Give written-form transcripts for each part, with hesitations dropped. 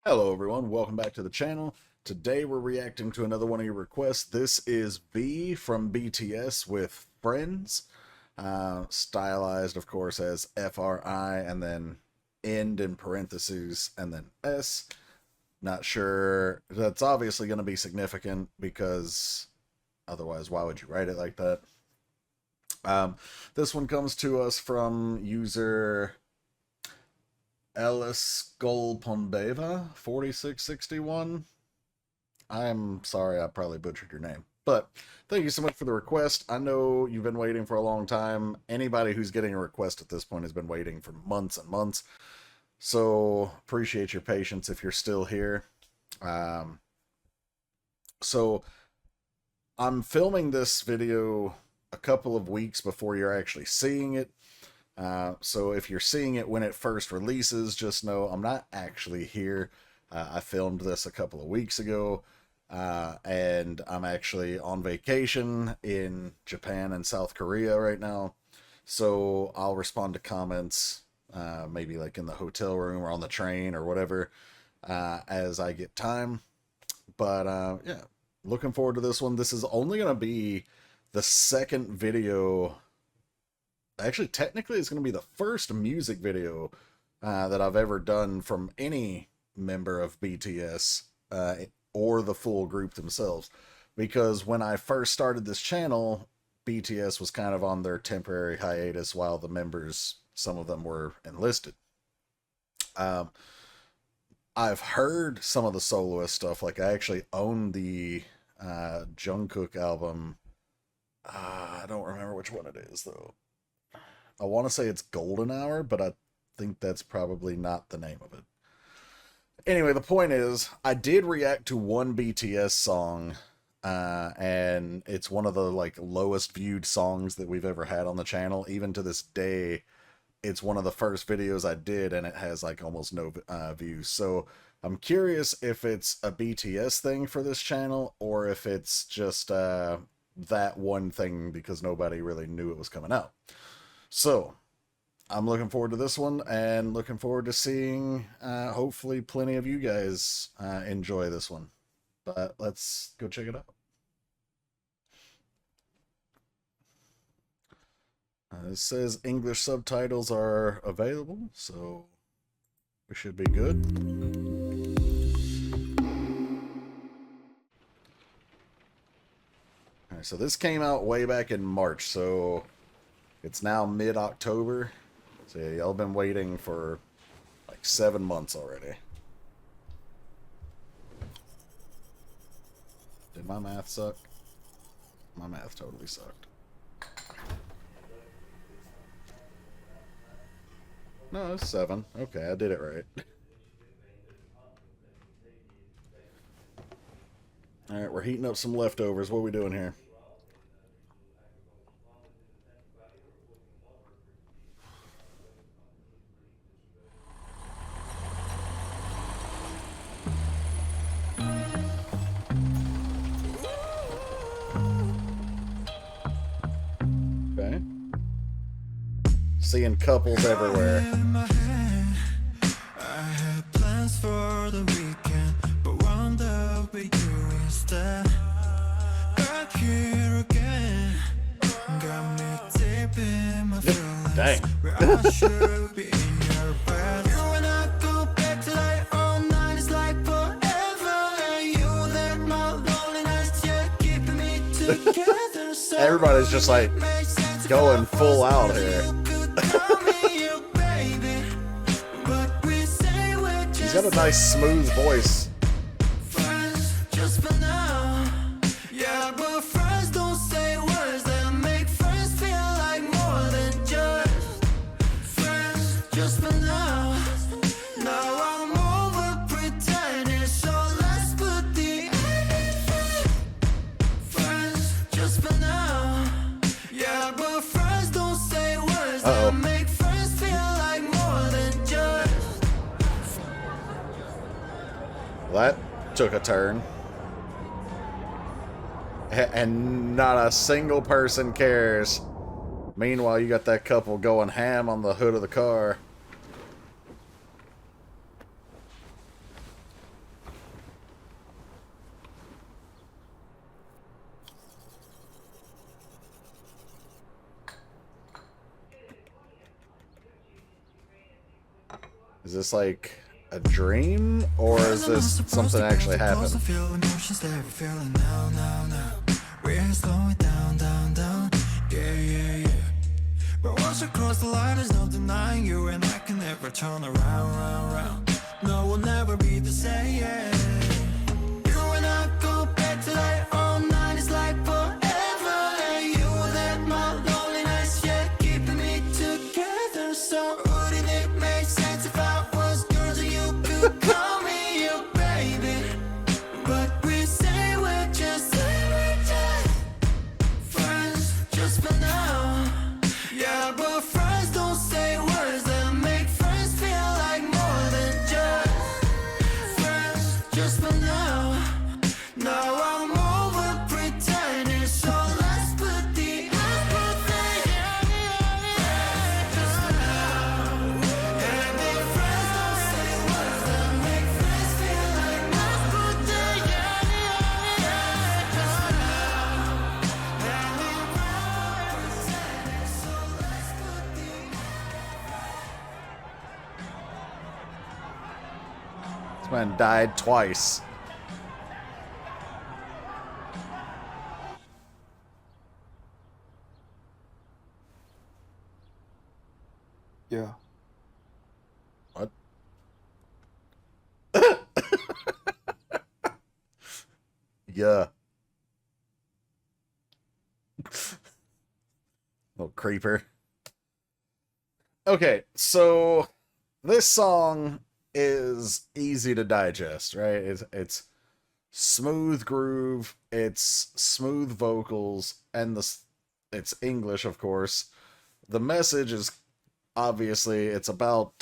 Hello everyone, welcome back to the channel. Today we're reacting to another one of your requests. This is V from BTS with Friends, stylized of course as FRI and then end in parentheses and then S. Not sure, that's obviously going to be significant because otherwise why would you write it like that? This one comes to us from user Ellis Golpombeva 4661. I'm sorry, I probably butchered your name, but thank you so much for the request. I know you've been waiting for a long time. Anybody who's getting a request at this point has been waiting for months and months, so appreciate your patience if you're still here. So I'm filming this video a couple of weeks before you're actually seeing it. So if you're seeing it when it first releases, just know I'm not actually here. I filmed this a couple of weeks ago, and I'm actually on vacation in Japan and South Korea right now. So I'll respond to comments, maybe like in the hotel room or on the train or whatever, as I get time. But yeah, looking forward to this one. This is only going to be the second video. Actually, technically, it's going to be the first music video that I've ever done from any member of BTS or the full group themselves. Because when I first started this channel, BTS was kind of on their temporary hiatus while the members, some of them were enlisted. I've heard some of the soloist stuff. Like, I actually own the Jungkook album. I don't remember which one it is, though. I want to say it's Golden Hour, but I think that's probably not the name of it. Anyway, the point is, I did react to one BTS song, and it's one of the lowest viewed songs that we've ever had on the channel. Even to this day, it's one of the first videos I did, and it has almost no views. So I'm curious if it's a BTS thing for this channel, or if it's just that one thing because nobody really knew it was coming out. So, I'm looking forward to this one, and looking forward to seeing, hopefully, plenty of you guys enjoy this one. But let's go check it out. It says English subtitles are available, so we should be good. Alright, so this came out way back in March, so it's now mid-October, so yeah, y'all been waiting for 7 months already. Did my math suck? My math totally sucked. No, it's 7. Okay, I did it right. Alright, we're heating up some leftovers. What are we doing here? Okay. Seeing couples everywhere. I had plans for the weekend, but wound up with you instead. Back here again, got me deep in my feelings. Dang. Where I should be in your bed. You and I go back to all night, it's like forever. And you there, my loneliness, yeah, keeping me together. So everybody's just going full out here. He's got a nice smooth voice. Friends, just for now. Yeah, but friends don't say words that make friends feel like more than just friends, just for now. Now I'm over pretending, so let's put the friends, just for now. Yeah, but friends don't say words that make friends feel like more than just. That took a turn. And not a single person cares. Meanwhile, you got that couple going ham on the hood of the car. Is this like a dream, or is this something that actually happened? We're slowing down, down, down. Yeah, yeah, yeah. But once you cross the line, there's no denying you, and I can never turn around, round, round. No, we'll never be the same. You and I go back to like all night, it's like forever. And you let my loneliness, yeah, keeping me together. So wouldn't it make sense if I was yours and you could call me your baby? But we say we're just friends, just for now. Yeah, but friends don't say words that make friends feel like more than just friends, just for now. Now I'm over pretending, so let's put the just for now. And if friends don't say words that make friends feel like more than just for now. And if pretending, so let's put the This man died twice. Yeah. What? Yeah. Little creeper. Okay, so this song is easy to digest, right? It's smooth groove, it's smooth vocals, and it's English, of course. The message is obviously it's about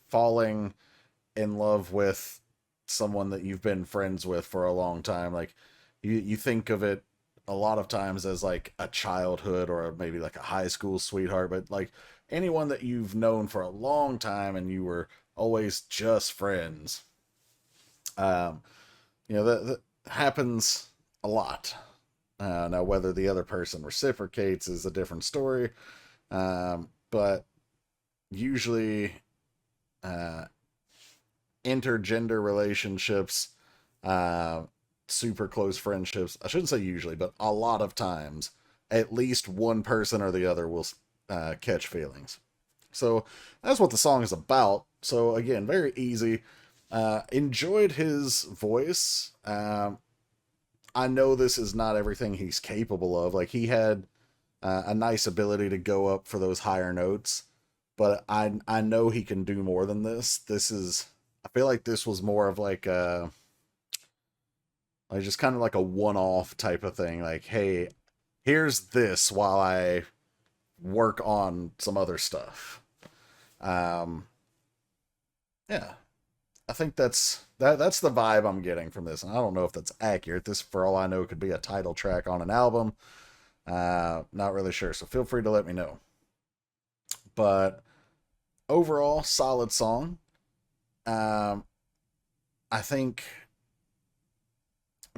falling in love with someone that you've been friends with for a long time. Like you think of it a lot of times as like a childhood or maybe like a high school sweetheart, but like anyone that you've known for a long time and you were always just friends. That happens a lot. Now whether the other person reciprocates is a different story, but usually intergender relationships, super close friendships, I shouldn't say usually, but a lot of times at least one person or the other will catch feelings. So that's what the song is about. So again, very easy. Enjoyed his voice. I know this is not everything he's capable of. Like he had a nice ability to go up for those higher notes, but I know he can do more than this. I feel like this was more of like just kind of like a one-off type of thing. Like, hey, here's this while I work on some other stuff. Yeah, I think that's the vibe I'm getting from this. And I don't know if that's accurate. This, for all I know, could be a title track on an album. Not really sure. So feel free to let me know. But overall, solid song. I think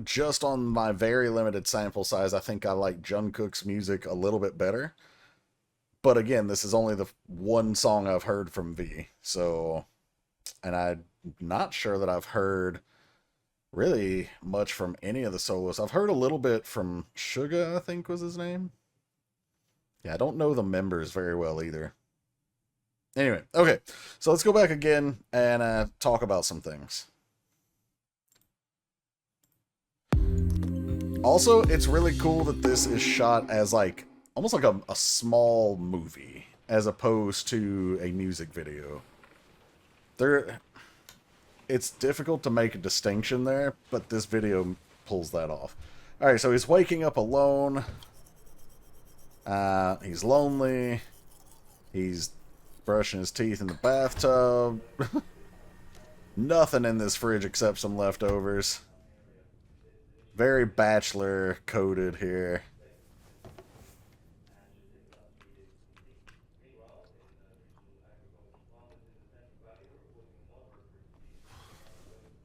just on my very limited sample size, I think I like Jungkook's music a little bit better. But again, this is only the one song I've heard from V. So, and I'm not sure that I've heard really much from any of the solos. I've heard a little bit from Suga, I think was his name. Yeah, I don't know the members very well either. Anyway, okay, so let's go back again and talk about some things. Also, it's really cool that this is shot as like almost like a small movie as opposed to a music video. It's difficult to make a distinction there, but this video pulls that off. Alright, so he's waking up alone. He's lonely. He's brushing his teeth in the bathtub. Nothing in this fridge except some leftovers. Very bachelor coded here.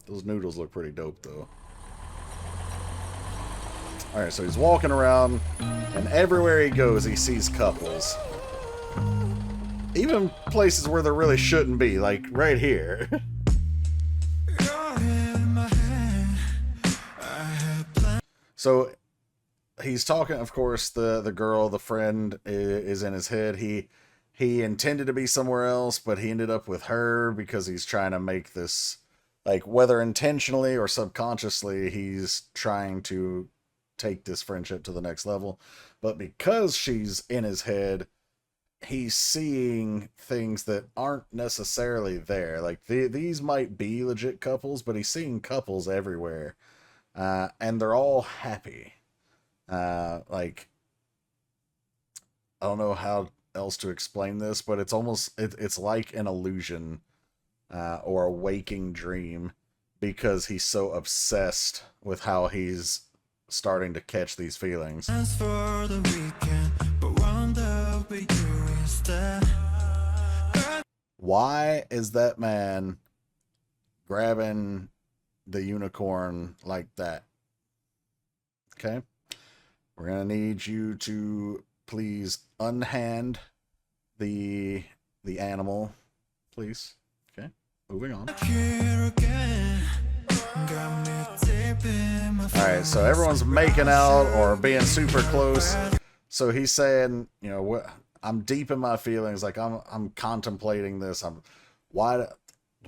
Those noodles look pretty dope, though. Alright, so he's walking around, and everywhere he goes, he sees couples. Even even places where there really shouldn't be, like right here. So he's talking, of course, the girl, the friend is in his head. He intended to be somewhere else, but he ended up with her because he's trying to make this, like, whether intentionally or subconsciously, he's trying to take this friendship to the next level. But because she's in his head, he's seeing things that aren't necessarily there. Like, these might be legit couples, but he's seeing couples everywhere. And they're all happy. Like, I don't know how else to explain this, but it's almost, it's like an illusion, or a waking dream, because he's so obsessed with how he's starting to catch these feelings. For the weekend, but wound up with you instead. Why is that man grabbing the unicorn like that? Okay. We're going to need you to please unhand the animal, please. Okay. Moving on. Alright, so everyone's making out or being super close. So he's saying, you know, what, I'm deep in my feelings, like I'm contemplating this. Why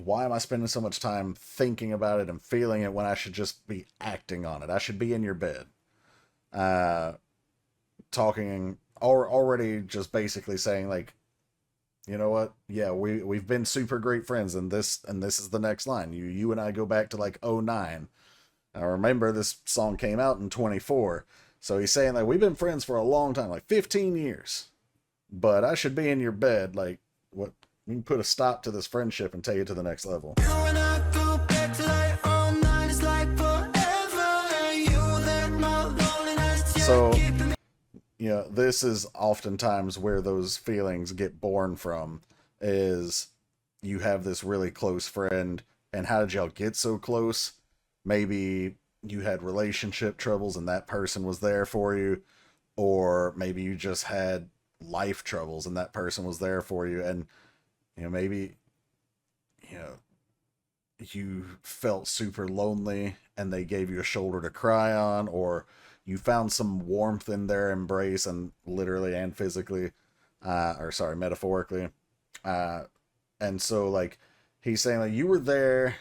am I spending so much time thinking about it and feeling it when I should just be acting on it? I should be in your bed. Talking already, just basically saying, like, you know what? Yeah, we've been super great friends, and this is the next line. You and I go back to like 2009. Now remember, this song came out in 2024. So he's saying that we've been friends for a long time, like 15 years. But I should be in your bed. Like, what? We can put a stop to this friendship and take it to the next level. So, you know, this is oftentimes where those feelings get born from, is you have this really close friend, and how did y'all get so close? Maybe you had relationship troubles and that person was there for you, or maybe you just had life troubles and that person was there for you, and, you know, maybe, you know, you felt super lonely and they gave you a shoulder to cry on, or you found some warmth in their embrace, and literally and physically, metaphorically. And so, like, he's saying, like, you were there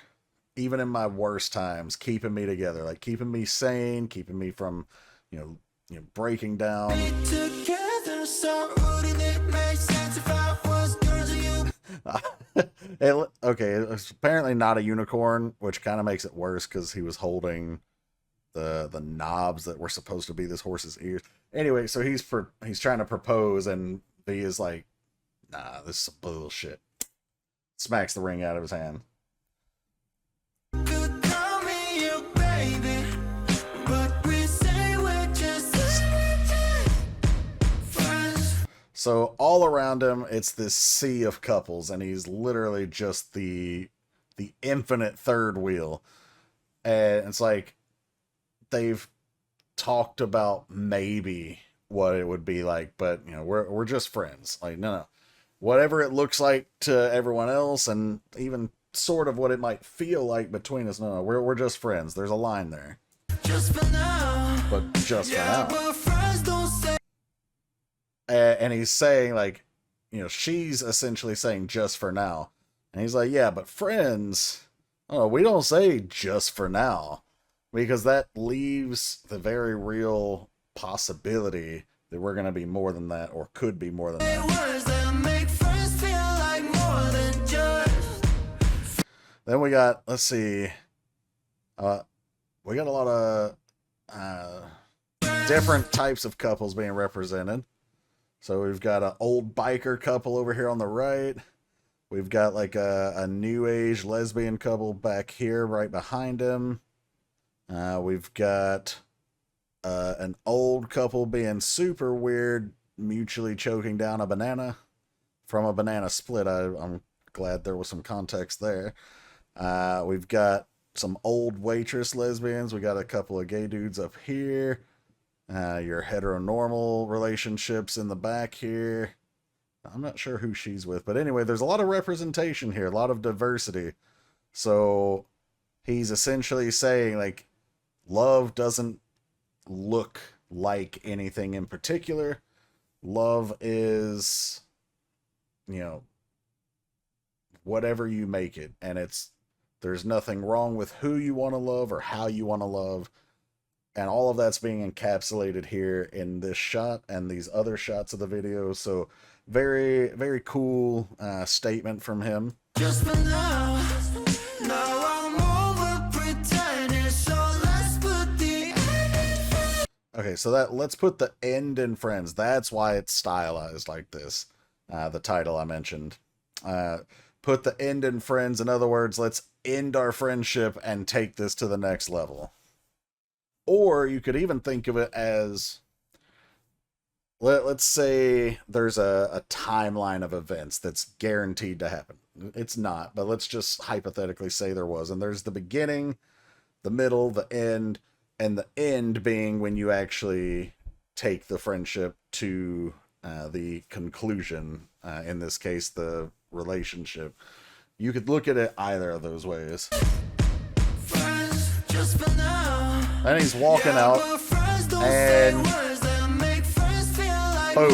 even in my worst times, keeping me together, like keeping me sane, keeping me from, you know, breaking down. Together, so wouldn't it make sense if I was yours or you? Okay, it's apparently not a unicorn, which kind of makes it worse because he was holding the knobs that were supposed to be this horse's ears. Anyway, so he's trying to propose, and V is like, nah, this is some bullshit. Smacks the ring out of his hand. Could call me your baby, but we say we're just friends. So all around him, it's this sea of couples, and he's literally just the infinite third wheel. And it's like, they've talked about maybe what it would be like, but, you know, we're just friends. Like, no. Whatever it looks like to everyone else, and even sort of what it might feel like between us, no, we're just friends. There's a line there. Just for now. But just Yeah, for now. but friends don't say. And he's saying, like, you know, she's essentially saying just for now. And he's like, yeah, but friends, oh, we don't say just for now. Because that leaves the very real possibility that we're going to be more than that, or could be more than that. Words that make friends feel like more than just. Then we got, let's see, we got a lot of different types of couples being represented. So we've got an old biker couple over here on the right. We've got like a new age lesbian couple back here right behind him. We've got an old couple being super weird, mutually choking down a banana from a banana split. I'm glad there was some context there. We've got some old waitress lesbians. We got a couple of gay dudes up here. Your heteronormal relationships in the back here. I'm not sure who she's with, but anyway, there's a lot of representation here, a lot of diversity. So he's essentially saying, like, love doesn't look like anything in particular. Love is, you know, whatever you make it, and there's nothing wrong with who you want to love or how you want to love, and all of that's being encapsulated here in this shot and these other shots of the video. So very, very cool statement from him. Just for now, I'm over pretending, so let's put the end. Okay, so let's put the end in friends. That's why it's stylized like this. The title I mentioned. Put the end in friends. In other words, let's end our friendship and take this to the next level. Or you could even think of it as, let's say there's a timeline of events that's guaranteed to happen. It's not, but let's just hypothetically say there was. And there's the beginning, the middle, the end, and the end being when you actually take the friendship to the conclusion. In this case, the relationship. You could look at it either of those ways. Friends, just for now. And he's walking out, and boom.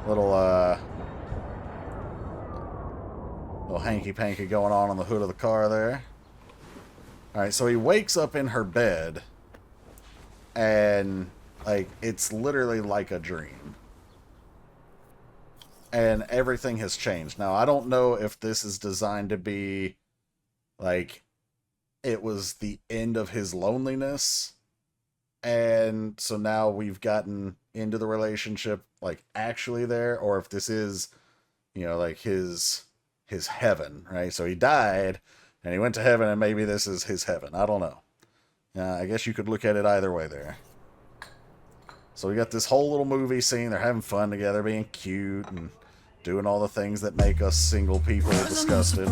Little hanky-panky going on the hood of the car there. Alright, so he wakes up in her bed, and, like, it's literally like a dream. And everything has changed. Now, I don't know if this is designed to be, like, it was the end of his loneliness, and so now we've gotten into the relationship, like, actually there, or if this is, you know, like, his heaven, right? So he died, and he went to heaven, and maybe this is his heaven. I don't know. I guess you could look at it either way there. So we got this whole little movie scene. They're having fun together, being cute, and doing all the things that make us single people disgusted.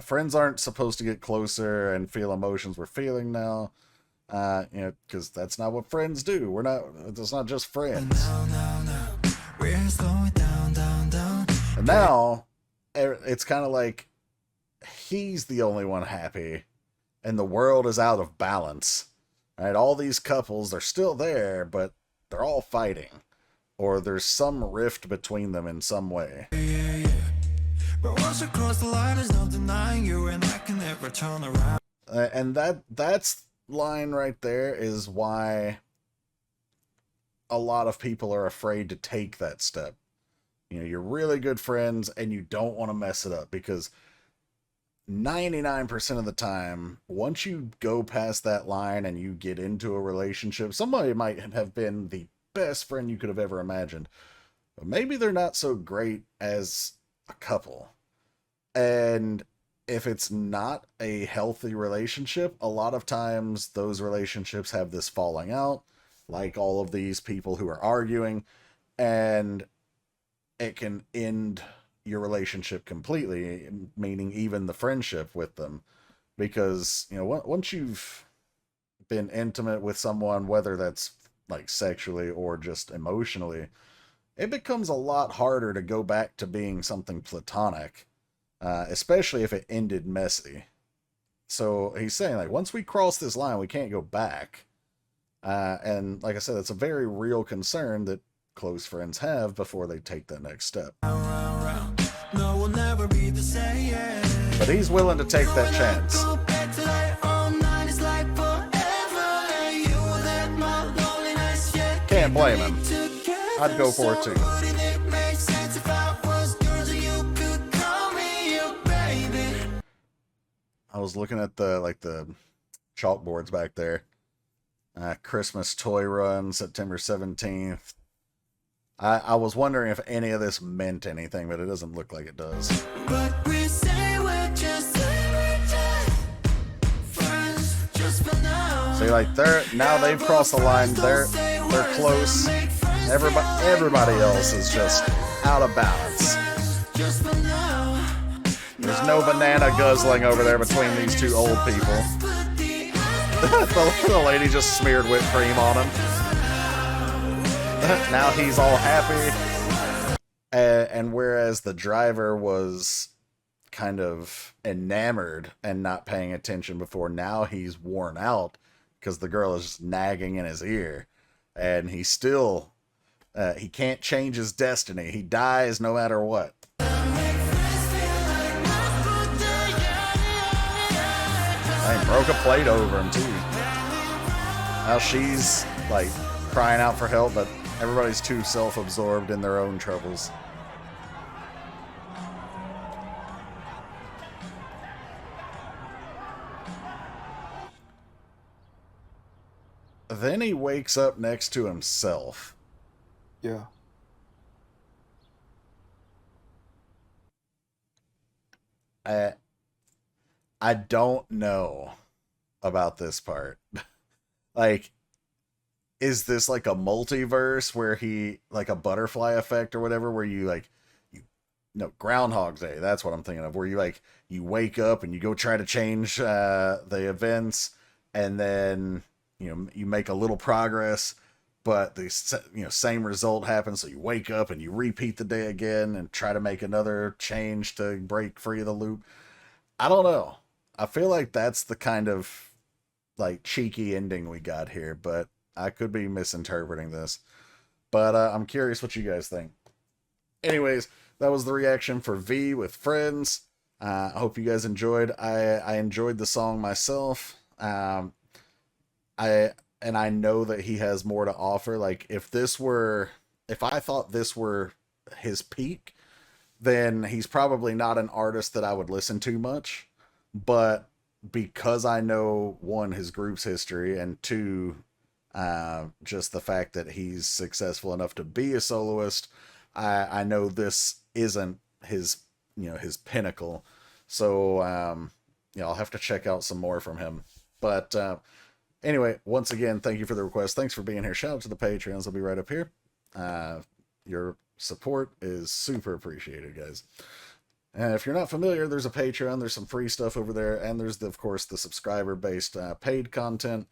Friends aren't supposed to get closer and feel emotions we're feeling now. You know, because that's not what friends do. It's not just friends. And now, it's kind of like he's the only one happy, and the world is out of balance. Right? All these couples, they're still there, but they're all fighting. Or there's some rift between them in some way. But once you cross the line, there's no denying you, and I can never turn around. And that's line right there is why a lot of people are afraid to take that step. You know, you're really good friends and you don't want to mess it up, because 99% of the time, once you go past that line and you get into a relationship, somebody might have been the best friend you could have ever imagined, but maybe they're not so great as a couple. And if it's not a healthy relationship, a lot of times those relationships have this falling out, like all of these people who are arguing, and it can end your relationship completely, meaning even the friendship with them. Because, you know, once you've been intimate with someone, whether that's like sexually or just emotionally, it becomes a lot harder to go back to being something platonic, especially if it ended messy. So he's saying, like, once we cross this line, we can't go back. And like I said, it's a very real concern that close friends have before they take that next step. No, we'll never be the same. But he's willing to take that chance. Can't blame him. I'd go for it too. I was looking at the chalkboards back there. Christmas toy run, September 17th. I was wondering if any of this meant anything, but it doesn't look like it does. But we say we're just friends, just for now. See, like now they've crossed the line. They're close. Everybody else is just out of balance. Just for now. There's no banana guzzling over there between these two old people. The lady just smeared whipped cream on him. Now he's all happy. And whereas the driver was kind of enamored and not paying attention before, now he's worn out because the girl is just nagging in his ear. And he still, he can't change his destiny. He dies no matter what. I broke a plate over him, too. Now she's, like, crying out for help, but everybody's too self-absorbed in their own troubles. Then he wakes up next to himself. Yeah. I don't know about this part. Like, is this like a multiverse where he, like a butterfly effect or whatever, where you like, no, Groundhog Day, that's what I'm thinking of, where you like, you wake up and you go try to change the events, and then, you know, you make a little progress, but the same result happens, so you wake up and you repeat the day again and try to make another change to break free of the loop. I don't know. I feel like that's the kind of like cheeky ending we got here, but I could be misinterpreting this. But I'm curious what you guys think. Anyways, that was the reaction for V with Friends. I hope you guys enjoyed. I enjoyed the song myself. I know that he has more to offer. Like, if I thought this were his peak, then he's probably not an artist that I would listen to much. But because I know, one, his group's history, and two, just the fact that he's successful enough to be a soloist, I know this isn't his pinnacle. So, I'll have to check out some more from him. But anyway, once again, thank you for the request. Thanks for being here. Shout out to the Patreons. They'll be right up here. Your support is super appreciated, guys. If you're not familiar, there's a Patreon. There's some free stuff over there. And there's, of course, the subscriber-based paid content.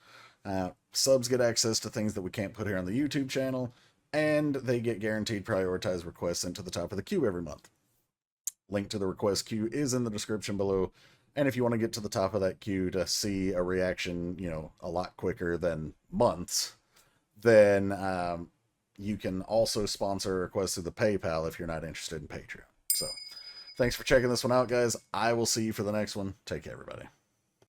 Subs get access to things that we can't put here on the YouTube channel. And they get guaranteed prioritized requests sent to the top of the queue every month. Link to the request queue is in the description below. And if you want to get to the top of that queue to see a reaction, a lot quicker than months, then you can also sponsor a request through the PayPal if you're not interested in Patreon. So, thanks for checking this one out, guys. I will see you for the next one. Take care, everybody.